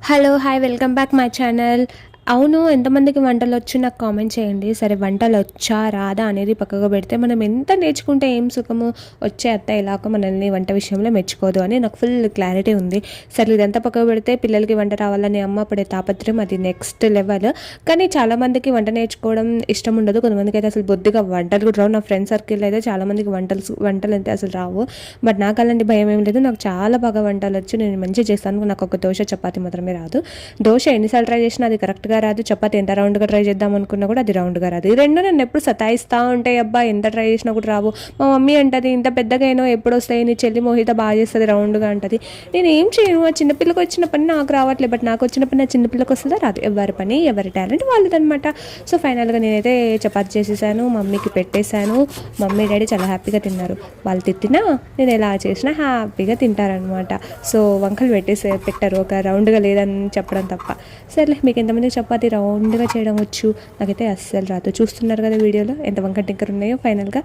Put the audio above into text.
Hello! Hi! Welcome back my channel. అవును. ఎంతమందికి వంటలొచ్చు నాకు కామెంట్ చేయండి. సరే వంటలొచ్చా, రాదా అనేది పక్కకు పెడితే మనం ఎంత నేర్చుకుంటే ఏం సుఖము, వచ్చే అత్త ఎలాగో మనల్ని వంట విషయంలో మెచ్చుకోదు అని నాకు ఫుల్ క్లారిటీ ఉంది. సరే ఇదంతా పక్కకు పెడితే పిల్లలకి వంట రావాలని అమ్మ పడే తాపత్రయం అది నెక్స్ట్ లెవెల్. కానీ చాలామందికి వంట నేర్చుకోవడం ఇష్టం ఉండదు. కొంతమందికైతే అసలు బొద్దిగా వంటలు కూడా రావు. నా ఫ్రెండ్ సర్కిల్ అయితే చాలామందికి వంటలంటే అసలు రావు. బట్ నాకు అలాంటి భయం ఏం లేదు. నాకు చాలా బాగా వంటలొచ్చు. నేను మంచిగా చేస్తాను. నాకు ఒక దోశ, చపాతీ మాత్రమే రాదు. దోశ ఎన్నిసార్లు ట్రై చేసినా అది కరెక్ట్‌గా రాదు. చపాతీ ఎంత రౌండ్‌గా ట్రై చేద్దాం అనుకున్నా కూడా అది రౌండ్‌గా రాదు. ఈ రెండు నన్ను ఎప్పుడు సతాయిస్తా ఉంటాయి. అబ్బా! ఎంత ట్రై చేసినా కూడా రావు. మా మమ్మీ అంటది, "ఇంత పెద్దగా అయినావు ఎప్పుడొస్తాయి? నీ చెల్లి మోహిత బాగా చేస్తది రౌండ్‌గా" అంటది. నేను ఏం చేయను. ఆ చిన్నపిల్లకి వచ్చిన పని నాకు రావట్లేదు. బట్ నాకు వచ్చిన పని ఆ చిన్నపిల్లకి వస్తదా? రాదు. ఎవరి పని ఎవరి టాలెంట్ వాళ్ళదనమాట. సో ఫైనల్‌గా నేనైతే చపాతీ చేసేసాను. మమ్మీకి పెట్టేశాను. మమ్మీ, డ్యాడీ చాలా హ్యాపీగా తిన్నారు. వాళ్ళు తిట్టినా నేను ఎలా చేసినా హ్యాపీగా తింటారనమాట. సో వంకలు పెట్టారు. ఒక రౌండ్‌గా లేదని చెప్పడం తప్ప. సర్లే, మీకు ఎంతమందికి చపాతీ రౌండ్‌గా చేయడం వచ్చు? నాకైతే అస్సలు రాదు. చూస్తున్నారు కదా వీడియోలో ఎంత వంకర టింకర్ ఉన్నాయో. ఫైనల్‌గా